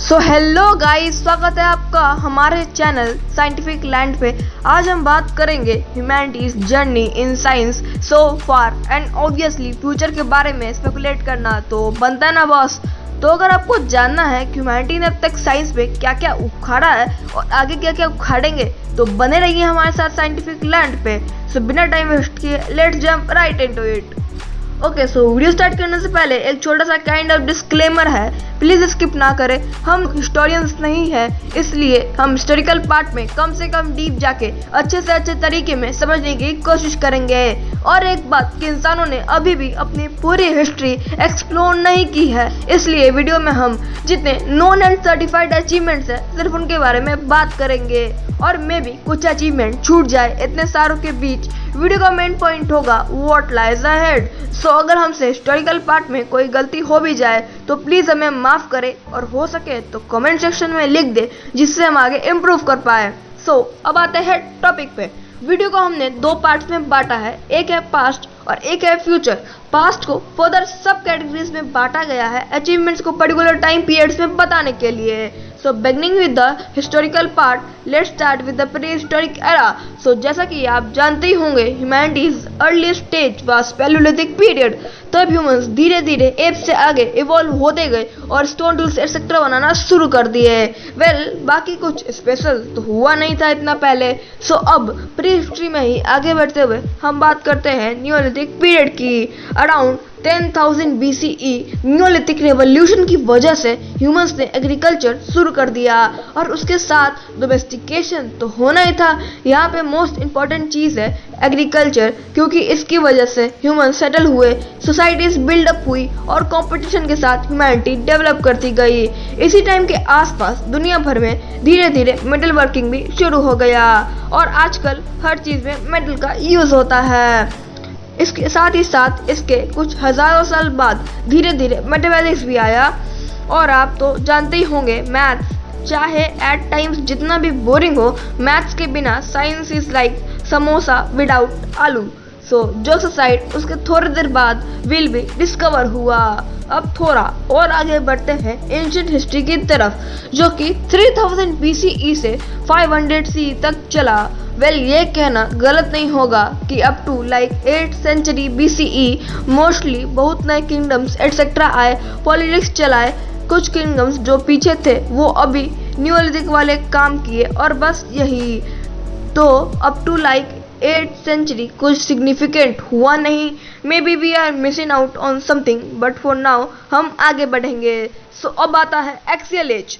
So hello guys, स्वागत है आपका हमारे चैनल साइंटिफिक लैंड पे। आज हम बात करेंगे humanities journey in science so far and obviously future के बारे में स्पेकुलेट करना तो बनता है ना बॉस। तो अगर आपको जानना है कि ह्यूमैनिटी ने अब तक साइंस पे क्या क्या उखाड़ा है और आगे क्या क्या उखाड़ेंगे तो बने रहिए हमारे साथ साइंटिफिक लैंड पे। सो बिना टाइम वेस्ट किए let's jump right into it. Okay, so video start करने से पहले एक छोटा सा काइंड ऑफ डिस्क्लेमर है, प्लीज स्किप ना करें। हम हिस्टोरियंस नहीं है, इसलिए हम हिस्टोरिकल पार्ट में कम से कम डीप जाके अच्छे से अच्छे तरीके में समझने की कोशिश करेंगे। और एक बात कि इंसानों ने अभी भी अपनी पूरी हिस्ट्री एक्सप्लोर नहीं की है, इसलिए वीडियो में हम जितने नोन एंड सर्टिफाइड अचीवमेंट्स है सिर्फ उनके बारे में बात करेंगे। और मे भी कुछ अचीवमेंट छूट जाए, इतने सारों के बीच वीडियो का मेन पॉइंट होगा व्हाट लाइज अहेड। सो अगर हमसे हिस्टोरिकल पार्ट में कोई गलती हो भी जाए तो प्लीज हमें माफ करें और हो सके तो कमेंट सेक्शन में लिख दे जिससे हम आगे इम्प्रूव कर पाए। सो अब आते हैं टॉपिक पे। वीडियो को हमने दो पार्ट्स में बांटा है, एक है पास्ट और एक है फ्यूचर। पास्ट को फर्दर सब कैटेगरीज में बांटा गया है अचीवमेंट्स को पर्टिकुलर टाइम पीरियड्स में बताने के लिए। So beginning with the historical part, let's start with the prehistoric era. So जैसा कि आप जानते ही होंगे, humanity's early stage was palaeolithic period. तब ह्यूमंस धीरे धीरे एप से आगे इवॉल्व होते गए और स्टोन टूल्स एक्सेट्रा बनाना शुरू कर दिए। बाकी कुछ स्पेशल तो हुआ नहीं था इतना पहले। सो अब प्री हिस्ट्री में ही आगे बढ़ते हुए हम बात करते हैं न्यूलिथिक पीरियड की। अराउंड 10,000 BCE न्यूलिथिक रेवोल्यूशन की वजह से ह्यूमंस ने एग्रीकल्चर शुरू कर दिया और उसके साथ डोमेस्टिकेशन तो होना ही था। यहाँ पे मोस्ट इम्पॉर्टेंट चीज़ है एग्रीकल्चर, क्योंकि इसकी वजह से ह्यूमंस सेटल हुए, सोसाइटीज बिल्डअप हुई और कंपटीशन के साथ ह्यूमैनिटी डेवलप करती गई। इसी टाइम के आसपास दुनिया भर में धीरे धीरे मेटल वर्किंग भी शुरू हो गया और आजकल हर चीज़ में मेटल का यूज़ होता है। इसके साथ ही साथ इसके कुछ हजारों साल बाद धीरे धीरे मैथमेटिक्स भी आया। और आप तो जानते ही होंगे, मैथ्स चाहे एट टाइम्स जितना भी बोरिंग हो, मैथ्स के बिना science is like samosa without aloo. So jokes aside, उसके थोड़ी देर बाद व्हील भी डिस्कवर हुआ। अब थोड़ा और आगे बढ़ते हैं एंशिएंट हिस्ट्री की तरफ, जो कि 3000 BCE से 500 CE तक चला। ये कहना गलत नहीं होगा कि up to like 8th century BCE mostly बहुत नए किंगडम्स एटसेट्रा आए, पॉलिटिक्स चलाए। कुछ किंगडम्स जो पीछे थे वो अभी न्यूलिथिक वाले काम किए और बस यही। तो up to like 8th century कुछ सिग्निफिकेंट हुआ नहीं। Maybe we are missing out on something, but for now हम आगे बढ़ेंगे। सो अब आता है एक्सियल एज।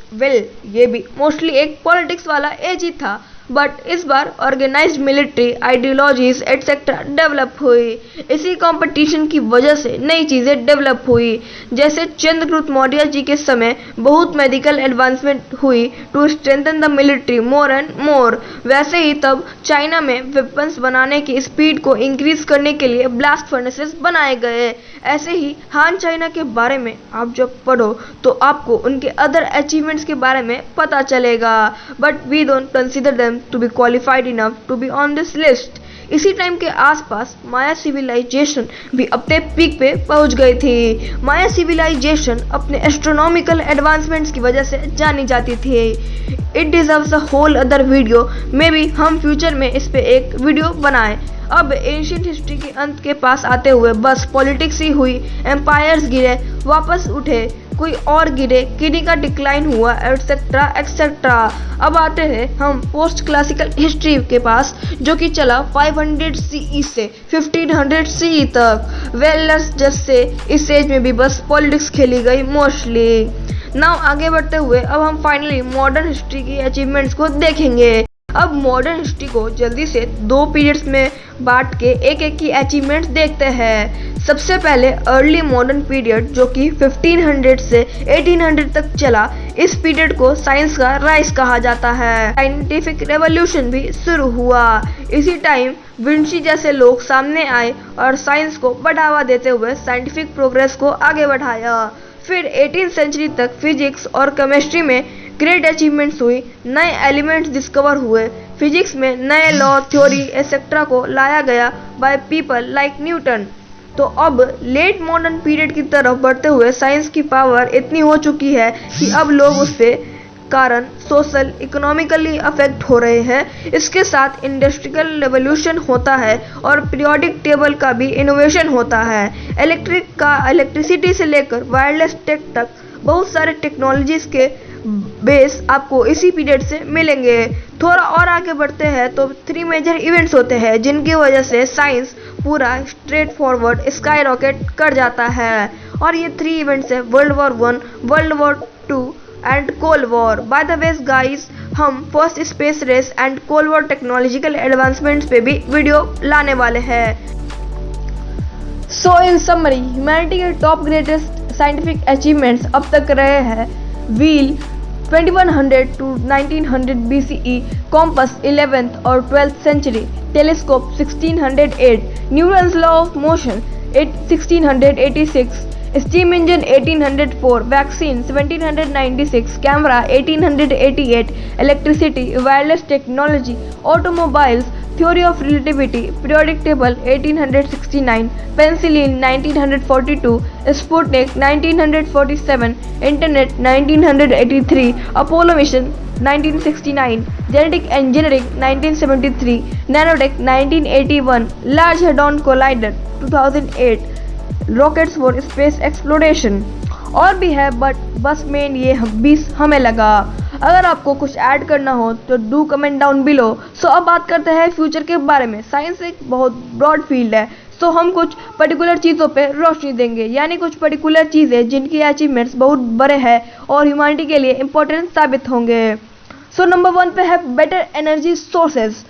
ये भी मोस्टली एक पॉलिटिक्स वाला एज ही था, बट इस बार organised military ideologies etcetera develop हुई। इसी कंपटीशन की वजह से नई चीज़ें डेवलप हुई, जैसे चंद्रगुप्त मौर्य जी के समय बहुत मेडिकल एडवांसमेंट हुई to strengthen the military more and more. वैसे ही तब चाइना में वेपन्स बनाने की स्पीड को इंक्रीज करने के लिए ब्लास्ट फर्नेसेस बनाए गए। ऐसे ही हान चाइना के बारे में आप जब पढ़ो तो आपको उनके अदर अचीवमेंट्स के बारे में पता चलेगा, but we don't consider them to be qualified enough to be on this list। इसी टाइम के आसपास माया सिविलाइजेशन भी अपने पीक पे पहुंच गई थी। माया सिविलाइजेशन अपने एस्ट्रोनॉमिकल एडवांसमेंट्स की वजह से जानी जाती थी। It deserves a whole other video, may be हम फ्यूचर में इस पे एक वीडियो बनाएं। अब एंशिएंट हिस्ट्री के अंत के पास आते हुए बस पॉलिटिक्स ही हुई, एम्पायर्स गिरे वापस उठे, कोई और गिरे, किन्हीं का डिक्लाइन हुआ, एटसेट्रा एक्सेट्रा। अब आते हैं हम पोस्ट क्लासिकल हिस्ट्री के पास, जो कि चला 500 CE से 1500 CE तक। जैसे इस एज में भी बस पॉलिटिक्स खेली गई मोस्टली। नाउ आगे बढ़ते हुए अब हम फाइनली मॉडर्न हिस्ट्री की अचीवमेंट्स को देखेंगे। अब मॉडर्न हिस्ट्री को जल्दी से दो पीरियड्स में बांट के एक एक की अचीवमेंट्स देखते हैं। सबसे पहले अर्ली मॉडर्न पीरियड, जो कि 1500 से 1800 तक चला। इस पीरियड को साइंस का राइज कहा जाता है। साइंटिफिक रेवोल्यूशन भी शुरू हुआ। इसी टाइम विंची जैसे लोग सामने आए और साइंस को बढ़ावा देते हुए साइंटिफिक प्रोग्रेस को आगे बढ़ाया। फिर 18th century तक फिजिक्स और केमिस्ट्री में ग्रेट अचीवमेंट्स हुई, नए एलिमेंट्स डिस्कवर हुए, फिजिक्स में नए लॉ, थ्योरी एक्सेट्रा को लाया गया बाय पीपल लाइक न्यूटन। तो अब लेट मॉडर्न पीरियड की तरफ बढ़ते हुए साइंस की पावर इतनी हो चुकी है कि अब लोग उससे कारण सोशल इकोनॉमिकली अफेक्ट हो रहे हैं। इसके साथ इंडस्ट्रियल रेवोल्यूशन होता है और पीरियोडिक टेबल का भी इनोवेशन होता है। इलेक्ट्रिसिटी से लेकर वायरलेस टेक तक बहुत सारे टेक्नोलॉजीज के बेस आपको इसी पीरियड से मिलेंगे। थोड़ा और आगे बढ़ते हैं तो 3 मेजर इवेंट्स होते हैं जिनकी वजह से साइंस पूरा स्ट्रेट फॉरवर्ड स्काई रॉकेट कर जाता है। और ये 3 इवेंट्स है world war 1, world war 2 and cold war. By the way guys, हम first space race and cold war technological advancements पे भी वीडियो लाने वाले हैं। सो इन समरी, ह्यूमैनिटी के टॉप ग्रेटेस्ट साइंटिफिक अचीवमेंट्स अब तक रहे हैं wheel 2100 to 1900 BCE, compass 11th और 12th century, telescope 1608, Newton's law of motion 1686, steam engine 1804, vaccine 1796, camera 1888, electricity, wireless technology, automobiles, theory of relativity, periodic table 1869, penicillin 1942, Sputnik 1947, internet 1983, Apollo mission 1969, genetic engineering 1973, nanotech 1981, large hadron collider 2008, rockets for space exploration. और भी है but बस main ये 20 हमें लगा। अगर आपको कुछ ऐड करना हो तो डू कमेंट डाउन बिलो। सो अब बात करते हैं फ्यूचर के बारे में। साइंस एक बहुत ब्रॉड फील्ड है, सो हम कुछ पर्टिकुलर चीज़ों पे रोशनी देंगे, यानी कुछ पर्टिकुलर चीज़ें जिनकी अचीवमेंट्स बहुत बड़े हैं और ह्यूमैनिटी के लिए इम्पोर्टेंट साबित होंगे। सो नंबर 1 पे है better energy sources.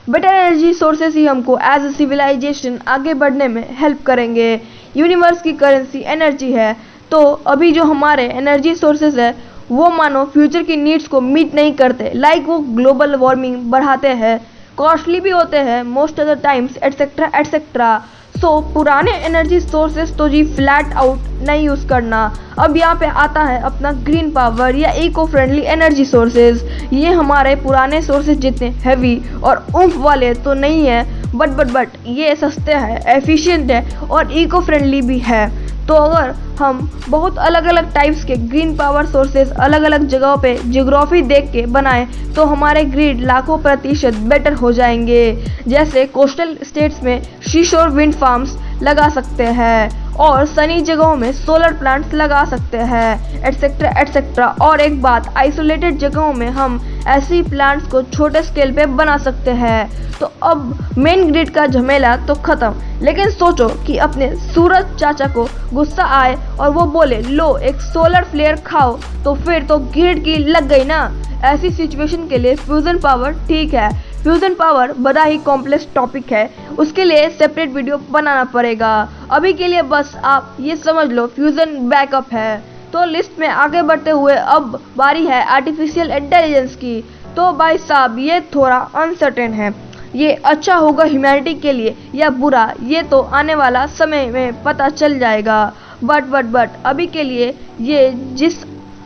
Better energy sources ही हमको एज ए सिविलाइजेशन आगे बढ़ने में हेल्प करेंगे। यूनिवर्स की करेंसी एनर्जी है, तो अभी जो हमारे एनर्जी सोर्सेज है वो मानो फ्यूचर की नीड्स को मीट नहीं करते। लाइक वो ग्लोबल वार्मिंग बढ़ाते हैं, कॉस्टली भी होते हैं most of the times, etcetera etcetera. So पुराने एनर्जी सोर्सेज तो जी फ्लैट आउट नहीं यूज़ करना। अब यहाँ पे आता है अपना ग्रीन पावर या इको फ्रेंडली एनर्जी सोर्सेज। ये हमारे पुराने सोर्सेज जितने हैवी और ऊम्फ वाले तो नहीं है, बट ये सस्ते हैं, एफिशिएंट है और इको फ्रेंडली भी है। तो अगर हम बहुत अलग अलग टाइप्स के ग्रीन पावर सोर्सेज अलग अलग जगहों पे जियोग्राफी देख के बनाएं तो हमारे ग्रिड लाखों % बेटर हो जाएंगे। जैसे कोस्टल स्टेट्स में शीशोर विंड फार्म्स लगा सकते हैं और सनी जगहों में सोलर प्लांट्स लगा सकते हैं, एटसेट्रा एटसेट्रा। और एक बात, आइसोलेटेड जगहों में हम ऐसी प्लांट्स को छोटे स्केल पे बना सकते हैं। तो अब मेन ग्रिड का झमेला तो खत्म। लेकिन सोचो कि अपने सूरज चाचा को गुस्सा आए और वो बोले लो एक सोलर फ्लेयर खाओ, तो फिर तो ग्रिड की लग गई ना। ऐसी सिचुएशन के लिए फ्यूजन पावर ठीक है। फ्यूजन पावर बड़ा ही कॉम्प्लेक्स टॉपिक है, उसके लिए सेपरेट वीडियो बनाना पड़ेगा। अभी के लिए बस आप ये समझ लो फ्यूजन बैकअप है। तो लिस्ट में आगे बढ़ते हुए अब बारी है आर्टिफिशियल इंटेलिजेंस की। तो भाई साहब ये थोड़ा अनसर्टेन है, ये अच्छा होगा ह्यूमैनिटी के लिए या बुरा, ये तो आने वाला समय में पता चल जाएगा। बट अभी के लिए ये जिस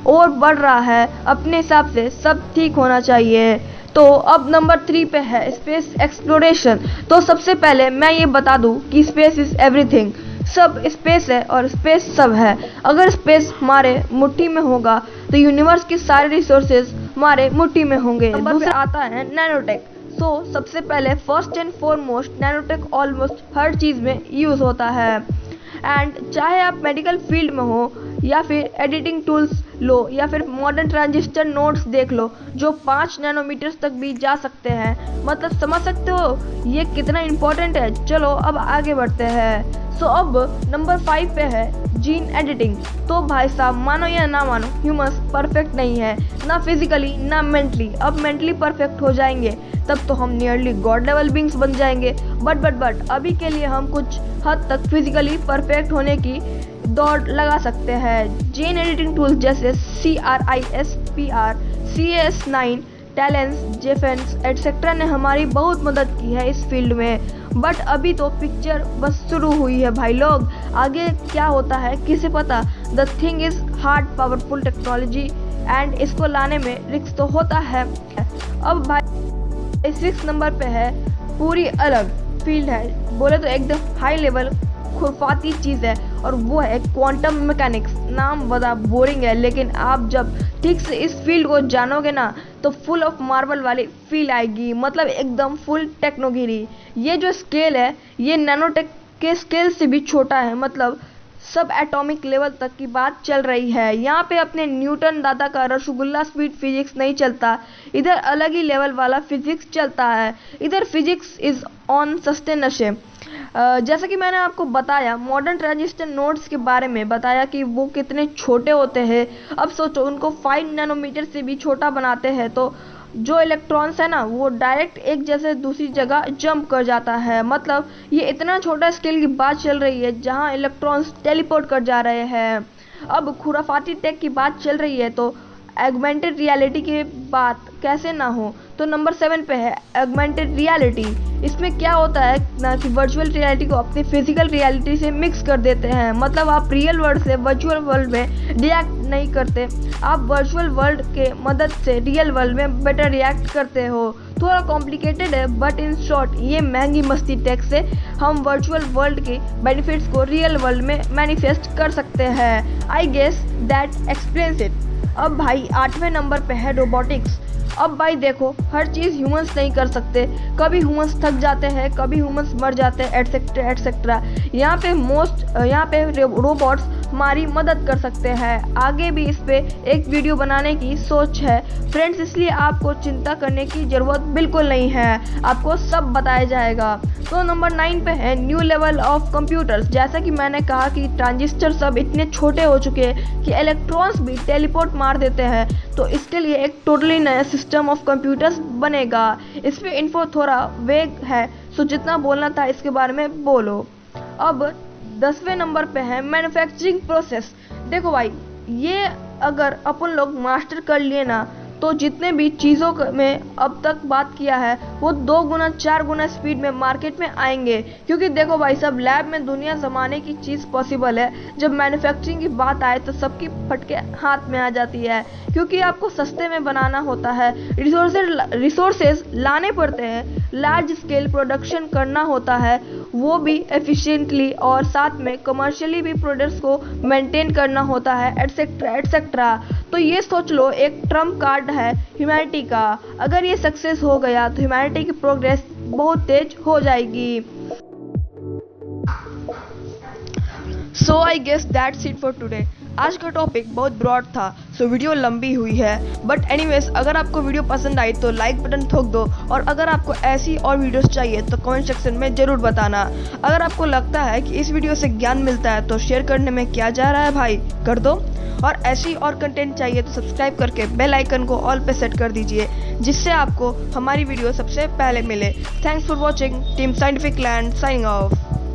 और बढ़ रहा है अपने हिसाब से सब ठीक होना चाहिए। तो अब नंबर 3 पे है स्पेस एक्सप्लोरेशन। तो सबसे पहले मैं ये बता दूं कि स्पेस इज एवरीथिंग। सब स्पेस है और स्पेस सब है। अगर स्पेस हमारे मुट्ठी में होगा तो यूनिवर्स के सारे रिसोर्सेज हमारे मुट्ठी में होंगे। नंबर पे आता है नैनोटेक। तो सबसे पहले first and foremost nanotech almost हर चीज़ में यूज़ होता है। एंड चाहे आप मेडिकल फील्ड में हो या फिर एडिटिंग टूल्स लो या फिर मॉडर्न ट्रांजिस्टर नोड्स देख लो जो 5 नैनोमीटर्स तक भी जा सकते हैं। मतलब समझ सकते हो ये कितना इम्पोर्टेंट है। चलो अब आगे बढ़ते हैं। सो अब नंबर 5 पे है जीन एडिटिंग। तो भाई साहब मानो या ना मानो, ह्यूमंस परफेक्ट नहीं है, ना फिजिकली ना मेंटली। अब मेंटली परफेक्ट हो जाएंगे तब तो हम नियरली गॉड लेवल बींग्स बन जाएंगे। बट अभी के लिए हम कुछ हद तक फिजिकली परफेक्ट होने की दौड़ लगा सकते हैं। जीन एडिटिंग टूल्स जैसे CRISPR, CS9, टैलेंस, जेफेंस एटसेट्रा ने हमारी बहुत मदद की है इस फील्ड में। बट अभी तो पिक्चर बस शुरू हुई है भाई लोग, आगे क्या होता है किसे पता। The thing is hard powerful technology and इसको लाने में रिस्क तो होता है। अब भाई 6 नंबर पे है पूरी अलग फील्ड है, बोले तो एकदम हाई लेवल खुरफाती चीज़ है और वो है क्वांटम मैकेनिक्स। नाम बड़ा बोरिंग है, लेकिन आप जब ठीक से इस फील्ड को जानोगे ना तो फुल ऑफ मार्वल वाली फील आएगी, मतलब एकदम फुल टेक्नोगिरी। ये जो स्केल है ये नैनोटेक के स्केल से भी छोटा है, मतलब सब एटॉमिक लेवल तक की बात चल रही है। यहाँ पे अपने न्यूटन दादा का रसगुल्ला स्पीड फिजिक्स नहीं चलता, इधर अलग ही लेवल वाला फिजिक्स चलता है। इधर फिजिक्स इज ऑन सस्टेनशिप। जैसा कि मैंने आपको बताया मॉडर्न ट्रांजिस्टर नोड्स के बारे में बताया कि वो कितने छोटे होते हैं। अब सोचो उनको 5 नैनोमीटर से भी छोटा बनाते हैं तो जो इलेक्ट्रॉन्स है ना वो डायरेक्ट एक जैसे दूसरी जगह जंप कर जाता है। मतलब ये इतना छोटा स्केल की बात चल रही है जहां इलेक्ट्रॉन्स टेलीपोर्ट कर जा रहे हैं। अब खुराफाती टेक की बात चल रही है तो एगमेंटेड रियलिटी की बात कैसे ना हो। तो नंबर 7 पे है एगमेंटेड रियलिटी। इसमें क्या होता है ना कि वर्चुअल रियलिटी को अपनी फिजिकल रियलिटी से मिक्स कर देते हैं। मतलब आप रियल वर्ल्ड से वर्चुअल वर्ल्ड में रिएक्ट नहीं करते, आप वर्चुअल वर्ल्ड के मदद से रियल वर्ल्ड में बेटर रिएक्ट करते हो। थोड़ा कॉम्प्लिकेटेड है बट इन शॉर्ट ये महंगी मस्ती टेक से हम वर्चुअल वर्ल्ड के बेनिफिट्स को रियल वर्ल्ड में मैनिफेस्ट कर सकते हैं। I guess that explains it. अब भाई 8वें नंबर पे है रोबोटिक्स। अब भाई देखो हर चीज़ ह्यूमंस नहीं कर सकते, कभी ह्यूमंस थक जाते हैं, कभी ह्यूमंस मर जाते हैं, एटसेट्रा एटसेट्रा। यहाँ पे रोबोट्स हमारी मदद कर सकते हैं। आगे भी इस पे एक वीडियो बनाने की सोच है फ्रेंड्स, इसलिए आपको चिंता करने की ज़रूरत बिल्कुल नहीं है, आपको सब बताया जाएगा। तो नंबर 9 पे है न्यू लेवल ऑफ कंप्यूटर्स। जैसा कि मैंने कहा कि ट्रांजिस्टर सब इतने छोटे हो चुके हैं कि इलेक्ट्रॉन्स भी टेलीपोर्ट मार देते हैं, तो इसके लिए एक टोटली नया सिस्टम ऑफ कंप्यूटर्स बनेगा। इस पे इन्फो थोड़ा वेग है, सो जितना बोलना था इसके बारे में बोलो। अब 10वें नंबर पे है मैन्युफैक्चरिंग प्रोसेस। देखो भाई ये अगर अपन लोग मास्टर कर लिए ना तो जितने भी चीज़ों में अब तक बात किया है वो 2 गुना 4 गुना स्पीड में मार्केट में आएंगे। क्योंकि देखो भाई सब लैब में दुनिया जमाने की चीज़ पॉसिबल है, जब मैन्युफैक्चरिंग की बात आए तो सबकी फटके हाथ में आ जाती है। क्योंकि आपको सस्ते में बनाना होता है, रिसोर्सेज लाने पड़ते हैं, लार्ज स्केल प्रोडक्शन करना होता है, वो भी एफिशिएंटली, और साथ में कमर्शियली भी प्रोडक्ट्स को मेंटेन करना होता है, एटसेट्रा एटसेट्रा। तो ये सोच लो एक ट्रम्प कार्ड है ह्यूमैनिटी का। अगर ये सक्सेस हो गया तो ह्यूमैनिटी की प्रोग्रेस बहुत तेज हो जाएगी। So I guess that's it for today. आज का टॉपिक बहुत ब्रॉड था सो वीडियो लंबी हुई है, बट एनीवेज अगर आपको वीडियो पसंद आई तो लाइक बटन ठोक दो, और अगर आपको ऐसी और वीडियोस चाहिए तो कमेंट सेक्शन में ज़रूर बताना। अगर आपको लगता है कि इस वीडियो से ज्ञान मिलता है तो शेयर करने में क्या जा रहा है भाई, कर दो। और ऐसी और कंटेंट चाहिए तो सब्सक्राइब करके बेल आइकन को ऑल पे सेट कर दीजिए, जिससे आपको हमारी वीडियो सबसे पहले मिले। Thanks for watching. Team scientific land signing off.